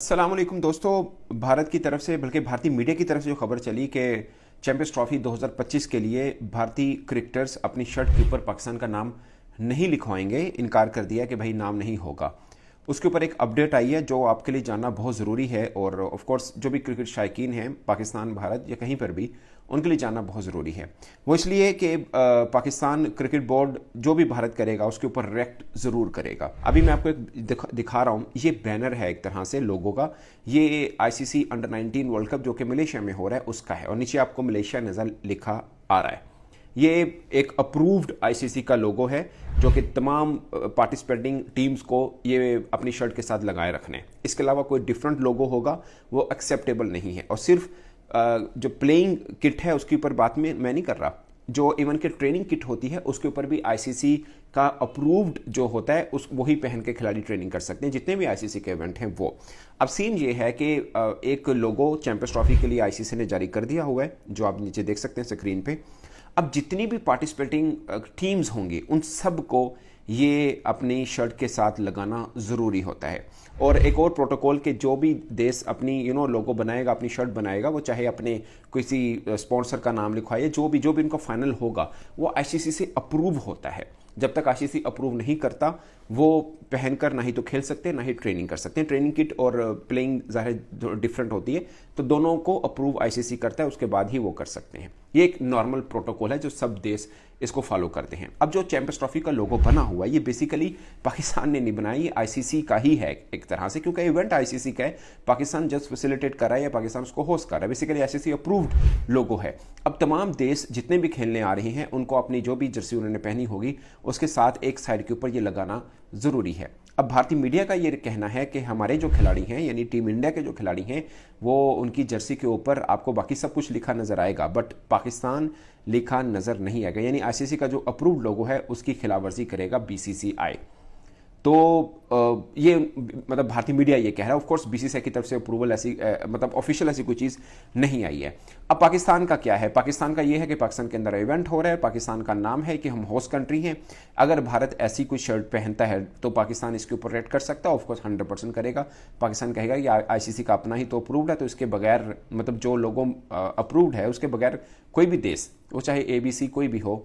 अस्सलाम वालेकुम दोस्तों। भारत की तरफ से बल्कि भारतीय मीडिया की तरफ से जो खबर चली कि चैंपियंस ट्रॉफी 2025 के लिए भारतीय क्रिकेटर्स अपनी शर्ट के ऊपर पाकिस्तान का नाम नहीं लिखवाएंगे, इनकार कर दिया कि भाई नाम नहीं होगा। उसके ऊपर एक अपडेट आई है जो आपके लिए जानना बहुत ज़रूरी है और ऑफ कोर्स जो भी क्रिकेट शायकीन हैं पाकिस्तान, भारत या कहीं पर भी, उनके लिए जानना बहुत ज़रूरी है। वो इसलिए कि पाकिस्तान क्रिकेट बोर्ड जो भी भारत करेगा उसके ऊपर रिएक्ट ज़रूर करेगा। अभी मैं आपको एक दिखा रहा हूँ, ये बैनर है एक तरह से लोगों का। ये आईसीसी अंडर 19 वर्ल्ड कप जो कि मलेशिया में हो रहा है उसका है और नीचे आपको मलेशिया नज़र लिखा आ रहा है। ये एक अप्रूव्ड आईसीसी का लोगो है जो कि तमाम पार्टिसिपेटिंग टीम्स को ये अपनी शर्ट के साथ लगाए रखने हैं। इसके अलावा कोई डिफरेंट लोगो होगा वो एक्सेप्टेबल नहीं है। और सिर्फ जो प्लेइंग किट है उसके ऊपर बात में मैं नहीं कर रहा, जो इवन के ट्रेनिंग किट होती है उसके ऊपर भी आईसीसी का अप्रूव्ड जो होता है उस वही पहन के खिलाड़ी ट्रेनिंग कर सकते हैं, जितने भी आईसीसी के इवेंट हैं वो। अब सीन ये है कि एक लोगो चैंपियंस ट्रॉफी के लिए आईसीसी ने जारी कर दिया हुआ है जो आप नीचे देख सकते हैं स्क्रीन पे। अब जितनी भी पार्टिसिपेटिंग टीम्स होंगी उन सब को ये अपनी शर्ट के साथ लगाना ज़रूरी होता है। और एक और प्रोटोकॉल के जो भी देश अपनी लोगो बनाएगा, अपनी शर्ट बनाएगा, वो चाहे अपने किसी स्पॉन्सर का नाम लिखवाए, जो भी उनका फाइनल होगा वो आईसीसी से अप्रूव होता है। जब तक आईसीसी अप्रूव नहीं करता वो पहनकर ना ही तो खेल सकते ना ही ट्रेनिंग कर सकते हैं। ट्रेनिंग किट और प्लेइंग ज़ाहिर डिफरेंट होती है, तो दोनों को अप्रूव आईसीसी करता है, उसके बाद ही वो कर सकते हैं। ये एक नॉर्मल प्रोटोकॉल है जो सब देश इसको फॉलो करते हैं। अब जो चैंपियंस ट्रॉफी का लोगो बना हुआ है ये बेसिकली पाकिस्तान ने नहीं बनाया, ये आईसीसी का ही है एक तरह से, क्योंकि इवेंट आईसीसी का है। पाकिस्तान जस्ट फैसिलिटेट कर रहा है या पाकिस्तान उसको होस्ट कर रहा है। बेसिकली आईसीसी अप्रूव्ड लोगो है। अब तमाम देश जितने भी खेलने आ रहे हैं उनको अपनी जो भी जर्सी उन्होंने पहनी होगी उसके साथ एक साइड के ऊपर ये लगाना ज़रूरी है। अब भारतीय मीडिया का ये कहना है कि हमारे जो खिलाड़ी हैं यानी टीम इंडिया के जो खिलाड़ी हैं वो उनकी जर्सी के ऊपर आपको बाकी सब कुछ लिखा नज़र आएगा बट पाकिस्तान लिखा नज़र नहीं आएगा, यानी आईसीसी का जो अप्रूव्ड लोगो है उसकी खिलाफवर्जी करेगा बीसीसीआई। तो ये मतलब भारतीय मीडिया ये कह रहा है। ऑफ कोर्स बीसीसीआई की तरफ से अप्रूवल ऐसी मतलब ऑफिशियल ऐसी कोई चीज़ नहीं आई है। अब पाकिस्तान का क्या है? पाकिस्तान का ये है कि पाकिस्तान के अंदर इवेंट हो रहा है, पाकिस्तान का नाम है कि हम होस्ट कंट्री हैं। अगर भारत ऐसी कोई शर्ट पहनता है तो पाकिस्तान इसके ऊपर रेट कर सकता है, ऑफकोर्स 100% करेगा। पाकिस्तान कहेगा कि आईसीसी का अपना ही तो अप्रूव्ड है, तो इसके बगैर मतलब जो लोगों अप्रूव्ड है उसके बगैर कोई भी देश, वो चाहे एबीसी कोई भी हो,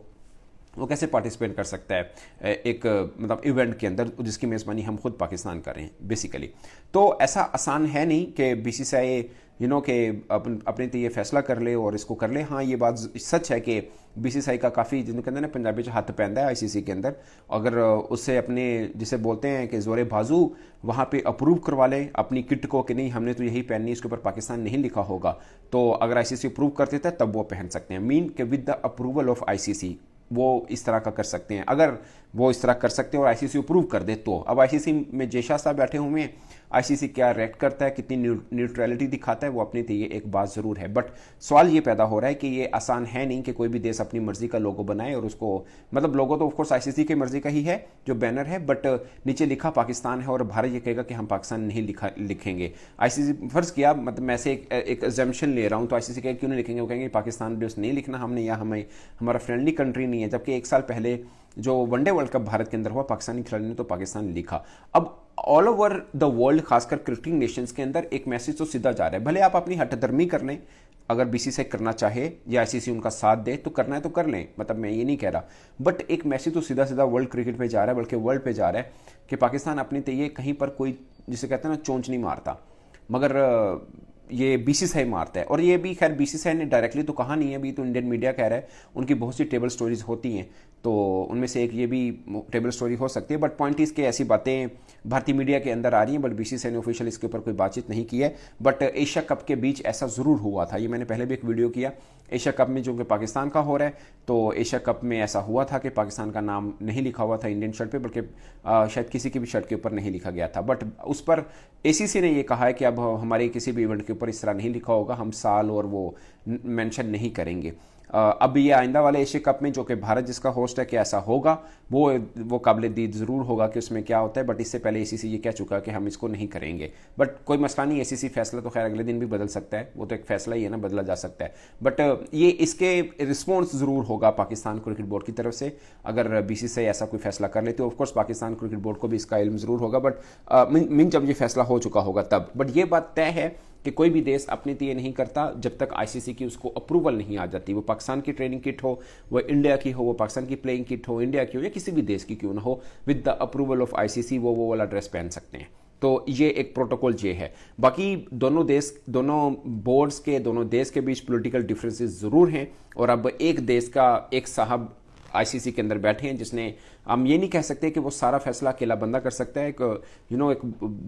वो कैसे पार्टिसिपेट कर सकता है एक मतलब इवेंट के अंदर जिसकी मेज़बानी हम खुद पाकिस्तान कर रहे हैं बेसिकली। तो ऐसा आसान है नहीं कि बीसीसीआई कि अपने तो ये फैसला कर ले और इसको कर ले। हाँ, ये बात सच है कि बीसीसीआई का काफ़ी जिन्हें कहते हैं ना पंजाबी जो हाथ पैंदा है आईसीसी के अंदर, अगर उससे अपने जिसे बोलते हैं कि जोरे बाजू वहाँ पे अप्रूव करवा ले अपनी किट को कि नहीं हमने तो यही पहननी, इसके ऊपर पाकिस्तान नहीं लिखा होगा, तो अगर आईसीसी अप्रूव कर देता है तब वो पहन सकते हैं। मीन के with the approval of ICC वो इस तरह का कर सकते हैं। अगर वो इस तरह कर सकते हैं और आईसीसी अप्रूव कर दे तो। अब आईसीसी में जेशा साहब बैठे हुए हैं, आईसीसी क्या रिएक्ट करता है, कितनी न्यूट्रलिटी दिखाता है, वो अपनी लिए एक बात ज़रूर है। बट सवाल ये पैदा हो रहा है कि ये आसान है नहीं कि कोई भी देश अपनी मर्जी का लोगो बनाए और उसको मतलब लोगो तो ऑफकोर्स आईसीसी की मर्जी का ही है जो बैनर है, बट नीचे लिखा पाकिस्तान है और भारत ये कहेगा कि हम पाकिस्तान नहीं लिखेंगे। आईसीसी फर्ज किया, मतलब मैं से एक एग्जाम्पशन ले रहा हूँ, तो आईसीसी कहेगा क्यों नहीं लिखेंगे? वो कहेंगे पाकिस्तान भी उस नहीं लिखना हमने, या हमें हमारा फ्रेंडली कंट्री नहीं है। जबकि एक साल पहले जो वनडे वर्ल्ड कप भारत के अंदर हुआ पाकिस्तानी खिलाड़ी ने तो पाकिस्तान लिखा। अब ऑल ओवर द वर्ल्ड खासकर क्रिकेटिंग नेशंस के अंदर एक मैसेज तो सीधा जा रहा है। भले आप अपनी हठधर्मी कर लें, अगर बीसीसीआई करना चाहे या आईसीसी उनका साथ दे तो करना है तो कर लें, मतलब मैं ये नहीं कह रहा, बट एक मैसेज तो सीधा सीधा वर्ल्ड क्रिकेट पे जा रहा है, बल्कि वर्ल्ड पे जा रहा है कि पाकिस्तान अपनी तय कहीं पर कोई जिसे कहते हैं ना चोंच नहीं मारता, मगर ये बीसीसीआई मारता है। और ये भी खैर बीसीसीआई ने डायरेक्टली तो कहा नहीं है, अभी तो इंडियन मीडिया कह रहा है, उनकी बहुत सी टेबल स्टोरीज होती हैं तो उनमें से एक ये भी टेबल स्टोरी हो सकती है। बट पॉइंट इसके ऐसी बातें भारतीय मीडिया के अंदर आ रही हैं, बट बीसीसीआई ने ऑफिशियल इसके ऊपर कोई बातचीत नहीं की है। बट एशिया कप के बीच ऐसा ज़रूर हुआ था, ये मैंने पहले भी एक वीडियो किया। एशिया कप में जो कि पाकिस्तान का हो रहा है, तो एशिया कप में ऐसा हुआ था कि पाकिस्तान का नाम नहीं लिखा हुआ था इंडियन शर्ट पे, बल्कि शायद किसी की भी शर्ट के ऊपर नहीं लिखा गया था। बट उस पर एसीसी ने ये कहा है कि अब हमारे किसी भी इवेंट के ऊपर इस तरह नहीं लिखा होगा, हम साल और वो मेंशन नहीं करेंगे। अब ये आइंदा वाले एशिया कप में जो कि भारत जिसका होस्ट है कि ऐसा होगा, वो काबिल दीद ज़रूर होगा कि उसमें क्या होता है। बट इससे पहले एसीसी ये कह चुका कि हम इसको नहीं करेंगे। बट कोई मसला नहीं, एसीसी फैसला तो खैर अगले दिन भी बदल सकता है, वो तो एक फैसला ही है ना, बदला जा सकता है। बट ये इसके रिस्पॉन्स ज़रूर होगा पाकिस्तान क्रिकेट बोर्ड की तरफ से। अगर बीसीसीआई ऐसा कोई फैसला कर लेते, ऑफकोर्स पाकिस्तान क्रिकेट बोर्ड को भी इसका इल्म ज़रूर होगा, बट जब ये फैसला हो चुका होगा तब। बट ये बात तय है कि कोई भी देश अपने लिए नहीं करता जब तक आईसीसी की उसको अप्रूवल नहीं आ जाती। वो पाकिस्तान की ट्रेनिंग किट हो, वो इंडिया की हो, वो पाकिस्तान की प्लेइंग किट हो, इंडिया की हो या किसी भी देश की क्यों ना हो, with the approval of ICC वो वाला ड्रेस पहन सकते हैं। तो ये एक प्रोटोकॉल ये है। बाकी दोनों बोर्ड्स के, दोनों देश के बीच पॉलिटिकल डिफरेंसेस जरूर हैं। और अब एक देश का एक साहब आईसीसी के अंदर बैठे हैं जिसने, हम ये नहीं कह सकते कि वो सारा फैसला अकेला बंदा कर सकता है। एक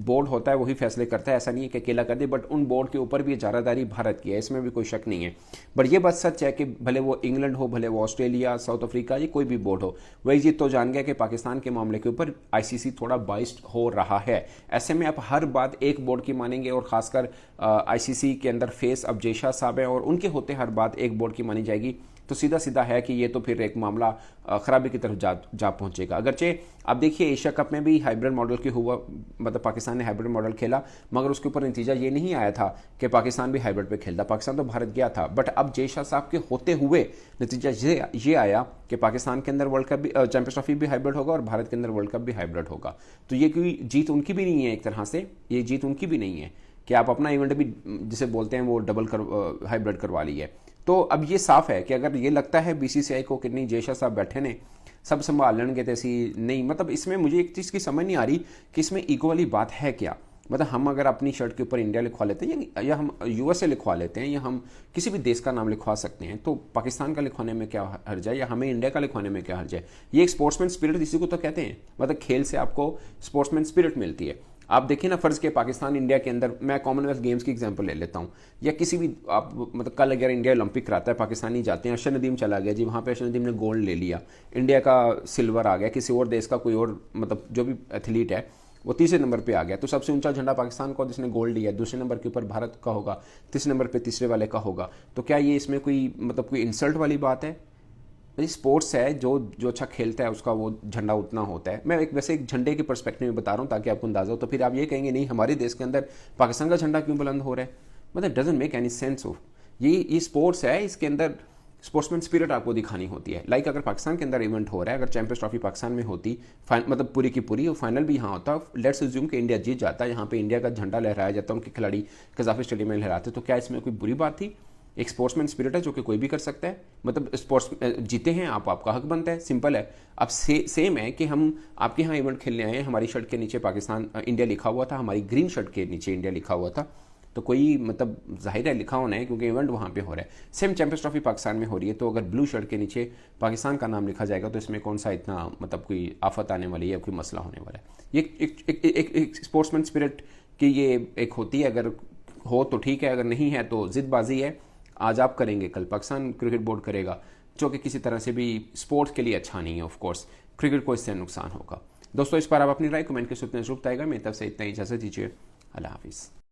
बोर्ड होता है वही फैसले करता है, ऐसा नहीं है कि अकेला कर दे। बट उन बोर्ड के ऊपर भी इजारादारी भारत की है, इसमें भी कोई शक नहीं है। बट ये बात सच है कि भले वो इंग्लैंड हो, भले वो ऑस्ट्रेलिया, साउथ अफ्रीका, ये कोई भी बोर्ड हो, वही जीत तो जान गया कि पाकिस्तान के मामले के ऊपर आईसीसी थोड़ा बाइस्ड हो रहा है। ऐसे में आप हर बात एक बोर्ड की मानेंगे, और खासकर आईसीसी के अंदर फेस अब जयशाह साहब हैं और उनके होते हर बात एक बोर्ड की मानी जाएगी, तो सीधा सीधा है कि ये तो फिर एक मामला खराबी की तरफ जा पहुंचेगा। अगरचे आप देखिए एशिया कप में भी हाइब्रिड मॉडल की हुआ, मतलब पाकिस्तान ने हाइब्रिड मॉडल खेला, मगर उसके ऊपर नतीजा ये नहीं आया था कि पाकिस्तान भी हाइब्रिड पे खेलता, पाकिस्तान तो भारत गया था। बट अब जयशाह साहब के होते हुए नतीजा ये आया कि पाकिस्तान के अंदर वर्ल्ड कप भी, चैंपियंस ट्रॉफी भी हाइब्रिड होगा और भारत के अंदर वर्ल्ड कप भी हाइब्रिड होगा। तो ये कोई जीत उनकी भी नहीं है, एक तरह से ये जीत उनकी भी नहीं है कि आप अपना इवेंट भी जिसे बोलते हैं वो हाइब्रिड करवा ली है। तो अब ये साफ है कि अगर ये लगता है बीसीसीआई को कि नहीं जयशाह साहब बैठे ने सब संभाल लेंगे, तो ऐसी नहीं, मतलब इसमें मुझे एक चीज़ की समझ नहीं आ रही कि इसमें ईगो वाली बात है क्या। मतलब हम अगर अपनी शर्ट के ऊपर इंडिया लिखवा लेते हैं या हम यूएसए लिखवा लेते हैं या हम किसी भी देश का नाम लिखवा सकते हैं, तो पाकिस्तान का लिखवाने में क्या हर्ज है या हमें इंडिया का लिखवाने में क्या हर्ज है। ये एक स्पोर्ट्समैन स्पिरिट इसी को तो कहते हैं, मतलब खेल से आपको स्पोर्ट्समैन स्पिरिट मिलती है। आप देखिए ना, फर्ज के पाकिस्तान इंडिया के अंदर, मैं कॉमनवेल्थ गेम्स की एग्जांपल ले लेता हूँ, या किसी भी आप मतलब कल अगर इंडिया ओलंपिक कराता है, पाकिस्तानी जाते हैं, अर्शद नदीम चला गया जी, वहाँ पे अर्शद नदीम ने गोल्ड ले लिया, इंडिया का सिल्वर आ गया, किसी और देश का कोई और मतलब जो भी एथलीट है वो तीसरे नंबर पे आ गया, तो सबसे ऊंचा झंडा पाकिस्तान को जिसने गोल्ड लिया, दूसरे नंबर के ऊपर भारत का होगा, तीसरे नंबर पे तीसरे वाले का होगा। तो क्या ये इसमें कोई मतलब कोई इंसल्ट वाली बात है? स्पोर्ट्स है, जो अच्छा खेलता है उसका वो झंडा उतना होता है। मैं वैसे एक झंडे के पर्सपेक्टिव में बता रहा हूँ ताकि आपको अंदाजा हो। तो फिर आप ये कहेंगे नहीं हमारे देश के अंदर पाकिस्तान का झंडा क्यों बुलंद हो रहा है, मतलब doesn't make any sense of. ये स्पोर्ट्स है, इसके अंदर स्पोर्ट्समैन स्पिरिट आपको दिखानी होती है। लाइक अगर पाकिस्तान के अंदर इवेंट हो रहा है, अगर चैंपियंस ट्रॉफी पाकिस्तान में होती, मतलब पूरी की पूरी, और फाइनल भी यहाँ होता, लेट्स अज्यूम कि इंडिया जीत जाता, यहाँ पे इंडिया का झंडा लहराया जाता, उनके खिलाड़ी कजाफी स्टेडियम में लहराते, तो क्या इसमें कोई बुरी बात थी? एक स्पोर्ट्समैन स्पिरिट है जो कि कोई भी कर सकता है, मतलब स्पोर्ट्स जीते हैं आप, आपका हक बनता है, सिंपल है। अब सेम है कि हम आपके यहाँ इवेंट खेलने आए हैं, हमारी शर्ट के नीचे पाकिस्तान इंडिया लिखा हुआ था, हमारी ग्रीन शर्ट के नीचे इंडिया लिखा हुआ था, तो कोई मतलब जाहिर है लिखा होना है क्योंकि इवेंट वहाँ पे हो रहा है। सेम चैंपियंस ट्रॉफी पाकिस्तान में हो रही है, तो अगर ब्लू शर्ट के नीचे पाकिस्तान का नाम लिखा जाएगा तो इसमें कौन सा इतना मतलब कोई आफत आने वाली है या कोई मसला होने वाला है। ये एक स्पोर्ट्समैन स्पिरिट की ये एक होती है, अगर हो तो ठीक है, अगर नहीं है तो जिदबाजी है। आज आप करेंगे, कल पाकिस्तान क्रिकेट बोर्ड करेगा, जो कि किसी तरह से भी स्पोर्ट्स के लिए अच्छा नहीं है। ऑफ कोर्स क्रिकेट को इससे नुकसान होगा। दोस्तों इस पर आप अपनी राय कमेंट के सूत्र में जरूर बताएगा। मेरी तरफ से इतना ही, इजाजत दीजिए, अल्लाह हाफिज़।